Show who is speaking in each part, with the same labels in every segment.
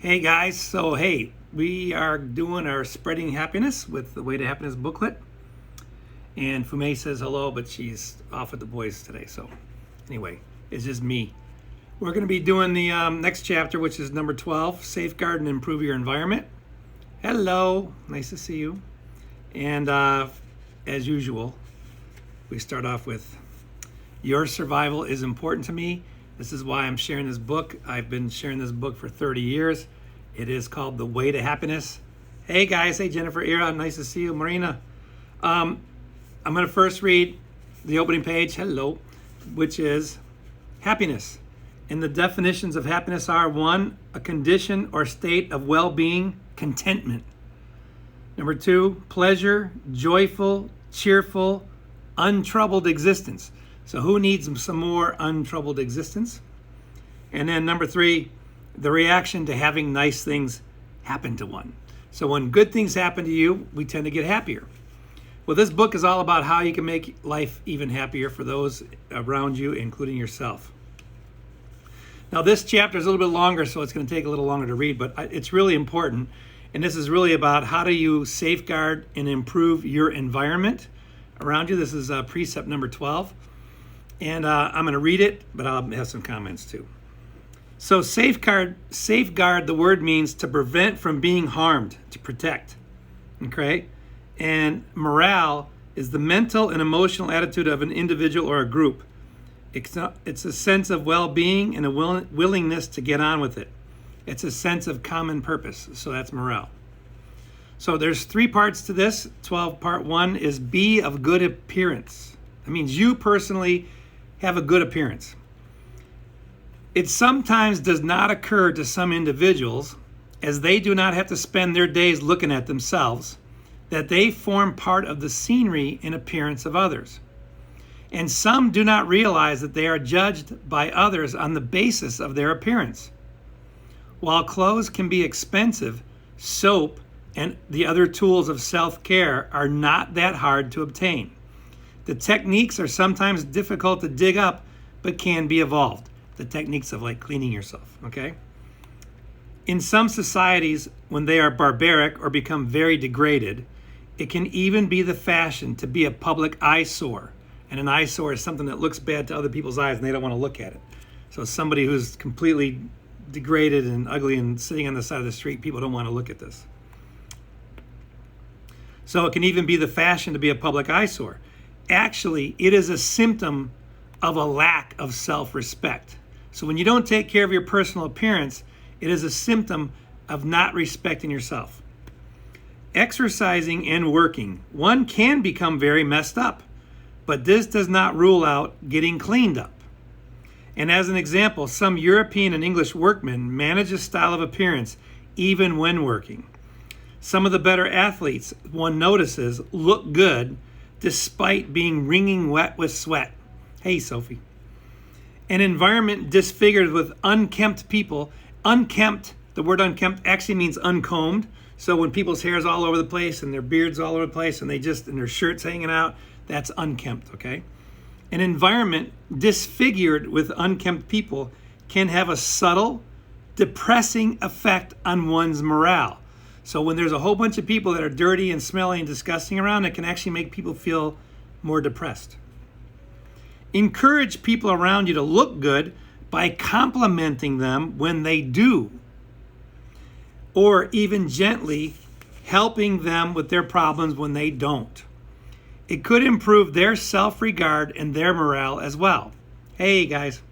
Speaker 1: Hey guys, so hey, we are doing our Spreading Happiness with the Way to Happiness booklet. And Fume says hello, but she's off with the boys today. So anyway, it's just me. We're going to be doing the next chapter, which is number 12, Safeguard and Improve Your Environment. Hello, nice to see you. And as usual, we start off with, your survival is important to me. This is why I'm sharing this book. I've been sharing this book for 30 years. It is called The Way to Happiness. Hey guys, hey Jennifer, Ira, nice to see you. Marina. I'm going to first read the opening page, hello, which is happiness. And the definitions of happiness are: 1, a condition or state of well-being, contentment. Number 2, pleasure, joyful, cheerful, untroubled existence. So who needs some more untroubled existence? And then number 3, the reaction to having nice things happen to one. So when good things happen to you, we tend to get happier. Well, this book is all about how you can make life even happier for those around you, including yourself. Now, this chapter is a little bit longer, so it's going to take a little longer to read, but it's really important. And this is really about how do you safeguard and improve your environment around you. This is precept number 12. And I'm going to read it, but I'll have some comments too. So safeguard, the word means to prevent from being harmed, to protect, okay? And morale is the mental and emotional attitude of an individual or a group. It's a sense of well-being and a willingness to get on with it. It's a sense of common purpose, so that's morale. So there's 3 parts to this. 12, part 1 is be of good appearance. That means you personally have a good appearance. It sometimes does not occur to some individuals, as they do not have to spend their days looking at themselves, that they form part of the scenery and appearance of others. And some do not realize that they are judged by others on the basis of their appearance. While clothes can be expensive, soap and the other tools of self-care are not that hard to obtain. The techniques are sometimes difficult to dig up, but can be evolved. The techniques of like cleaning yourself, okay? In some societies, when they are barbaric or become very degraded, it can even be the fashion to be a public eyesore. And an eyesore is something that looks bad to other people's eyes and they don't want to look at it. So somebody who's completely degraded and ugly and sitting on the side of the street, people don't want to look at this. So it can even be the fashion to be a public eyesore. Actually, it is a symptom of a lack of self-respect. So when you don't take care of your personal appearance, it is a symptom of not respecting yourself. Exercising and working, one can become very messed up, but this does not rule out getting cleaned up. And as an example, some European and English workmen manage a style of appearance even when working. Some of the better athletes, one notices, look good despite being wringing wet with sweat. Hey, Sophie. An environment disfigured with unkempt people. Unkempt, the word unkempt actually means uncombed. So when people's hair's all over the place and their beards all over the place and their shirts hanging out, that's unkempt, okay? An environment disfigured with unkempt people can have a subtle, depressing effect on one's morale. So when there's a whole bunch of people that are dirty and smelly and disgusting around, it can actually make people feel more depressed. Encourage people around you to look good by complimenting them when they do, or even gently helping them with their problems when they don't. It could improve their self-regard and their morale as well. Hey guys.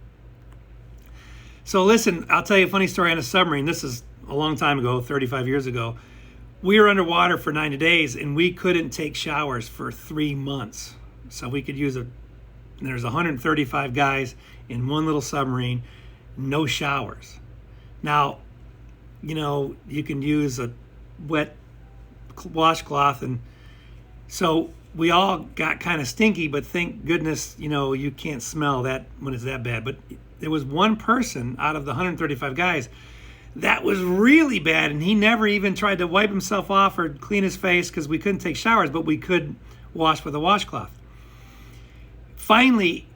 Speaker 1: So listen, I'll tell you a funny story on a submarine. This is a long time ago, 35 years ago. We were underwater for 90 days and we couldn't take showers for 3 months. So we could use there's 135 guys in one little submarine, no showers. Now, you can use a wet washcloth, and so we all got kind of stinky, but thank goodness, you can't smell that when it's that bad. But there was one person out of the 135 guys that was really bad, and he never even tried to wipe himself off or clean his face because we couldn't take showers, but we could wash with a washcloth. Finally,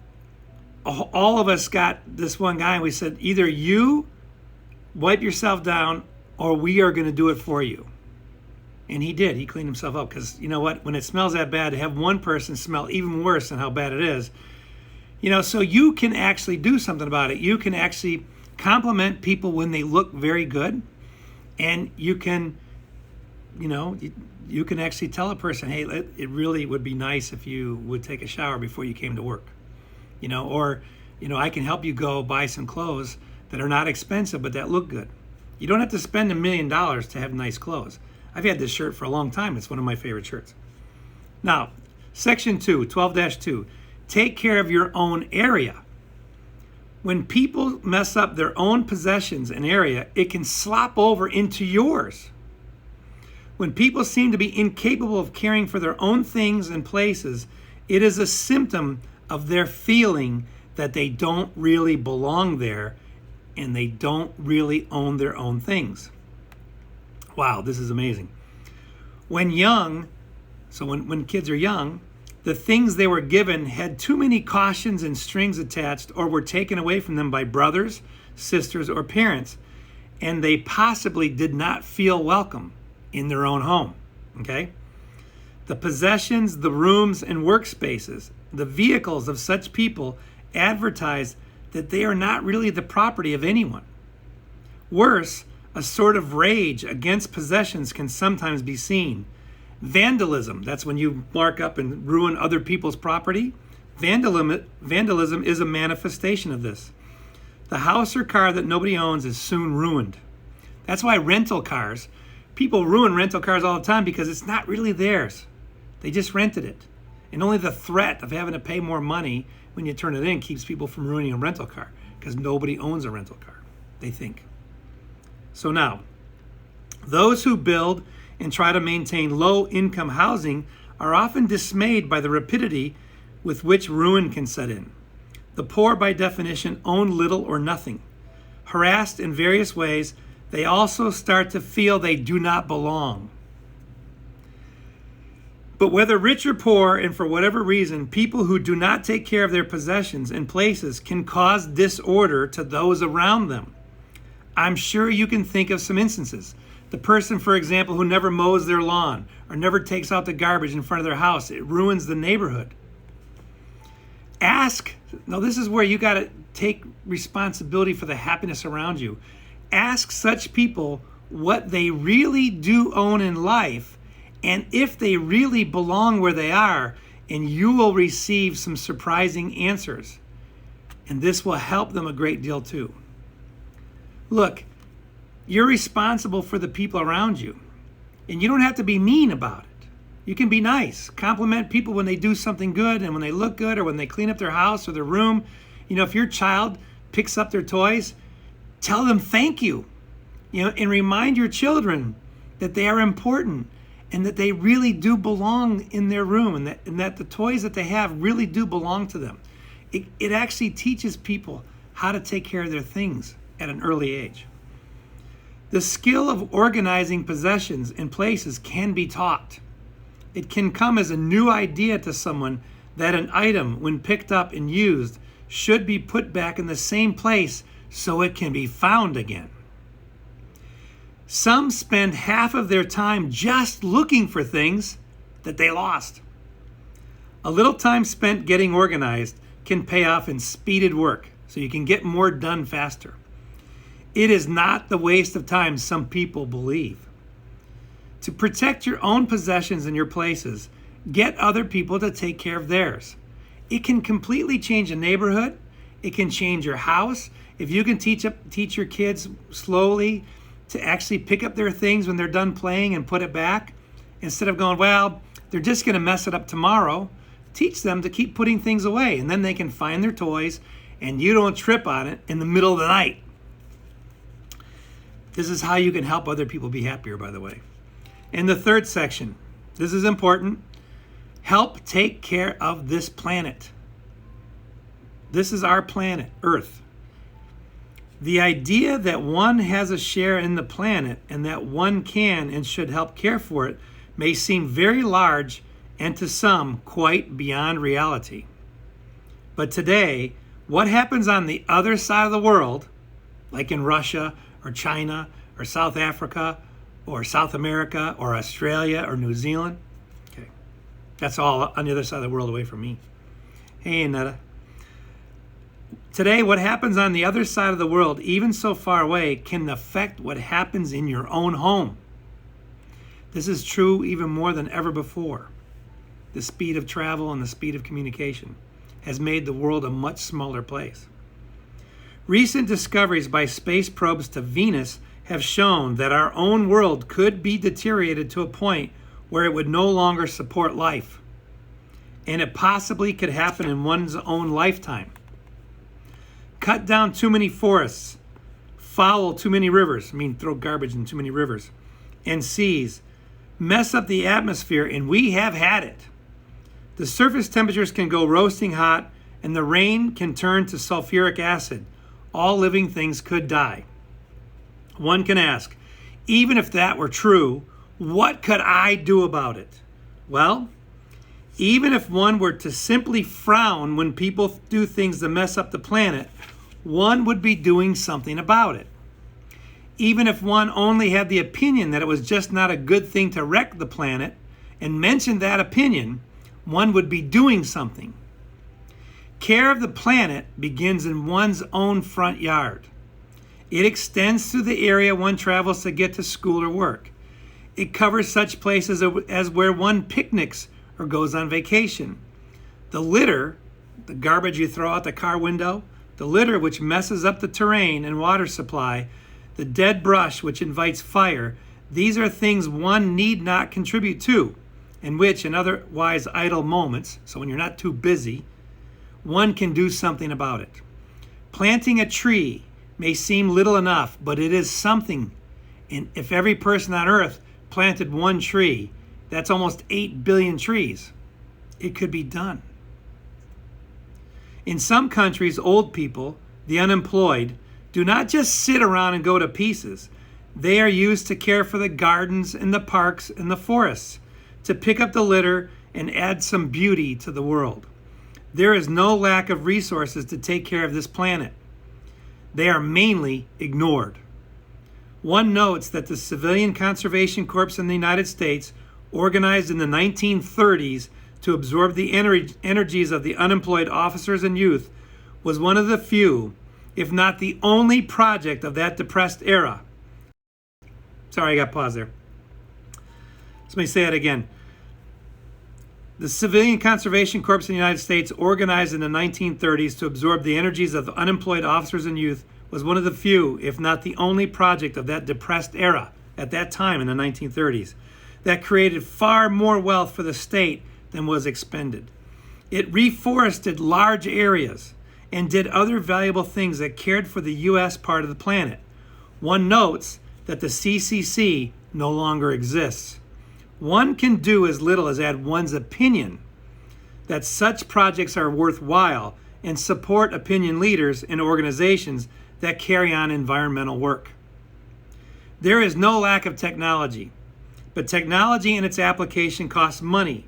Speaker 1: all of us got this one guy, and we said, either you wipe yourself down or we are going to do it for you. And he did. He cleaned himself up, because you know what? When it smells that bad, to have one person smell even worse than how bad it is, so you can actually do something about it. You can actually compliment people when they look very good, and you can, you can actually tell a person, hey, it really would be nice if you would take a shower before you came to work, or, I can help you go buy some clothes that are not expensive but that look good. You don't have to spend $1 million to have nice clothes. I've had this shirt for a long time. It's one of my favorite shirts. Now, section 2, 12-2, take care of your own area. When people mess up their own possessions and area, it can slop over into yours. When people seem to be incapable of caring for their own things and places, it is a symptom of their feeling that they don't really belong there and they don't really own their own things. Wow, this is amazing. When kids are young, the things they were given had too many cautions and strings attached, or were taken away from them by brothers, sisters, or parents, and they possibly did not feel welcome in their own home. Okay? The possessions, the rooms and workspaces, the vehicles of such people advertise that they are not really the property of anyone. Worse, a sort of rage against possessions can sometimes be seen. Vandalism, that's when you mark up and ruin other people's property. Vandalism is a manifestation of this. The house or car that nobody owns is soon ruined. That's why rental cars, people ruin rental cars all the time, because it's not really theirs. They just rented it. And only the threat of having to pay more money when you turn it in keeps people from ruining a rental car, because nobody owns a rental car, they think. So now, those who build and try to maintain low-income housing are often dismayed by the rapidity with which ruin can set in. The poor, by definition, own little or nothing. Harassed in various ways, they also start to feel they do not belong. But whether rich or poor, and for whatever reason, people who do not take care of their possessions and places can cause disorder to those around them. I'm sure you can think of some instances. The person, for example, who never mows their lawn or never takes out the garbage in front of their house. It ruins the neighborhood. Now this is where you got to take responsibility for the happiness around you. Ask such people what they really do own in life, and if they really belong where they are, and you will receive some surprising answers. And this will help them a great deal too. Look, you're responsible for the people around you, and you don't have to be mean about it. You can be nice. Compliment people when they do something good and when they look good, or when they clean up their house or their room. If your child picks up their toys, tell them thank you. And remind your children that they are important and that they really do belong in their room, and that the toys that they have really do belong to them. It actually teaches people how to take care of their things at an early age. The skill of organizing possessions and places can be taught. It can come as a new idea to someone that an item, when picked up and used, should be put back in the same place so it can be found again. Some spend half of their time just looking for things that they lost. A little time spent getting organized can pay off in speeded work, so you can get more done faster. It is not the waste of time some people believe. To protect your own possessions and your places, get other people to take care of theirs. It can completely change a neighborhood. It can change your house. If you can teach your kids slowly to actually pick up their things when they're done playing and put it back, instead of going, well, they're just going to mess it up tomorrow, teach them to keep putting things away, and then they can find their toys and you don't trip on it in the middle of the night. This is how you can help other people be happier, by the way. In the third section, this is important. Help take care of this planet. This is our planet, Earth. The idea that one has a share in the planet and that one can and should help care for it may seem very large and to some quite beyond reality. But today, what happens on the other side of the world, like in Russia or China or South Africa or South America or Australia or New Zealand? Okay. That's all on the other side of the world away from me. Hey, Netta. Today, what happens on the other side of the world, even so far away, can affect what happens in your own home. This is true even more than ever before. The speed of travel and the speed of communication has made the world a much smaller place. Recent discoveries by space probes to Venus have shown that our own world could be deteriorated to a point where it would no longer support life. And it possibly could happen in one's own lifetime. Cut down too many forests, foul too many rivers, throw garbage in too many rivers, and seas, mess up the atmosphere, and we have had it. The surface temperatures can go roasting hot, and the rain can turn to sulfuric acid. All living things could die. One can ask, even if that were true, what could I do about it? Well, even if one were to simply frown when people do things that mess up the planet, one would be doing something about it. Even if one only had the opinion that it was just not a good thing to wreck the planet and mentioned that opinion, one would be doing something. Care of the planet begins in one's own front yard. It extends through the area one travels to get to school or work. It covers such places as where one picnics or goes on vacation. The litter, the garbage you throw out the car window, the litter which messes up the terrain and water supply, the dead brush which invites fire, these are things one need not contribute to, and which in otherwise idle moments, so when you're not too busy, one can do something about it. Planting a tree may seem little enough, but it is something. And if every person on earth planted one tree, that's almost 8 billion trees. It could be done. In some countries, old people, the unemployed, do not just sit around and go to pieces. They are used to care for the gardens and the parks and the forests, to pick up the litter and add some beauty to the world. There is no lack of resources to take care of this planet. They are mainly ignored. One notes that the Civilian Conservation Corps in the United States, organized in the 1930s to absorb the energies of the unemployed officers and youth, was one of the few, if not the only project of that depressed era. Sorry, I got paused there. Let me say it again. The Civilian Conservation Corps in the United States, organized in the 1930s to absorb the energies of unemployed officers and youth, was one of the few, if not the only project of that depressed era, at that time in the 1930s, that created far more wealth for the state than was expended. It reforested large areas and did other valuable things that cared for the U.S. part of the planet. One notes that the CCC no longer exists. One can do as little as add one's opinion that such projects are worthwhile and support opinion leaders and organizations that carry on environmental work. There is no lack of technology, but technology and its application costs money.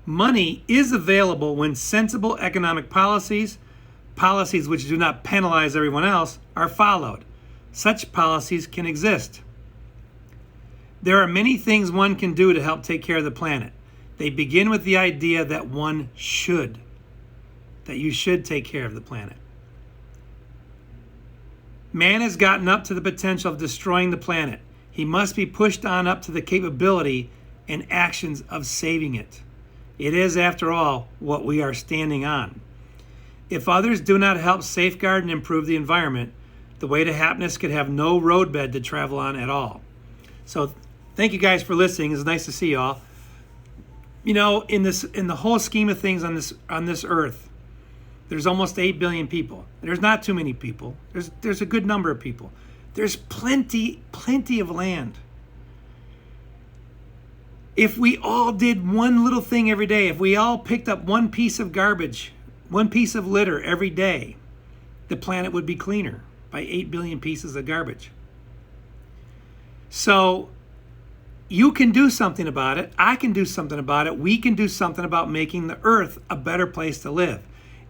Speaker 1: Money is available when sensible economic policies which do not penalize everyone else, are followed. Such policies can exist. There are many things one can do to help take care of the planet. They begin with the idea that one should, that you should take care of the planet. Man has gotten up to the potential of destroying the planet. He must be pushed on up to the capability and actions of saving it. It is, after all, what we are standing on. If others do not help safeguard and improve the environment, the way to happiness could have no roadbed to travel on at all. So thank you guys for listening. It's nice to see y'all. You know, in the whole scheme of things on this earth, there's almost 8 billion people. There's not too many people. There's a good number of people. There's plenty of land. If we all did one little thing every day, if we all picked up one piece of garbage, one piece of litter every day, the planet would be cleaner by 8 billion pieces of garbage. So you can do something about it. I can do something about it. We can do something about making the earth a better place to live.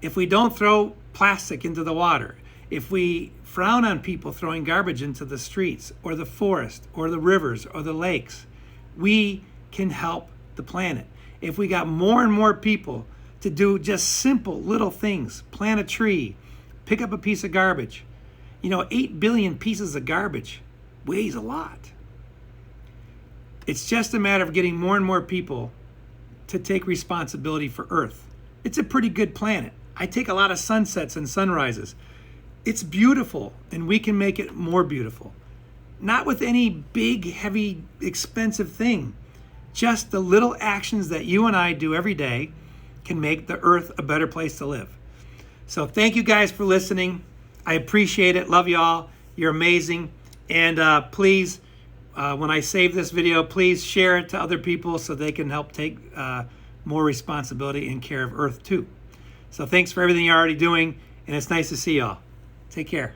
Speaker 1: If we don't throw plastic into the water, If we frown on people throwing garbage into the streets or the forest or the rivers or the lakes, we can help the planet. If we got more and more people to do just simple little things, plant a tree, pick up a piece of garbage. 8 billion pieces of garbage weighs a lot. It's just a matter of getting more and more people to take responsibility for Earth. It's a pretty good planet. I take a lot of sunsets and sunrises. It's beautiful, and we can make it more beautiful. Not with any big, heavy, expensive thing. Just the little actions that you and I do every day can make the Earth a better place to live. So thank you guys for listening. I appreciate it. Love you all. You're amazing. And please, when I save this video, please share it to other people so they can help take more responsibility and care of Earth too. So thanks for everything you're already doing, and it's nice to see y'all. Take care.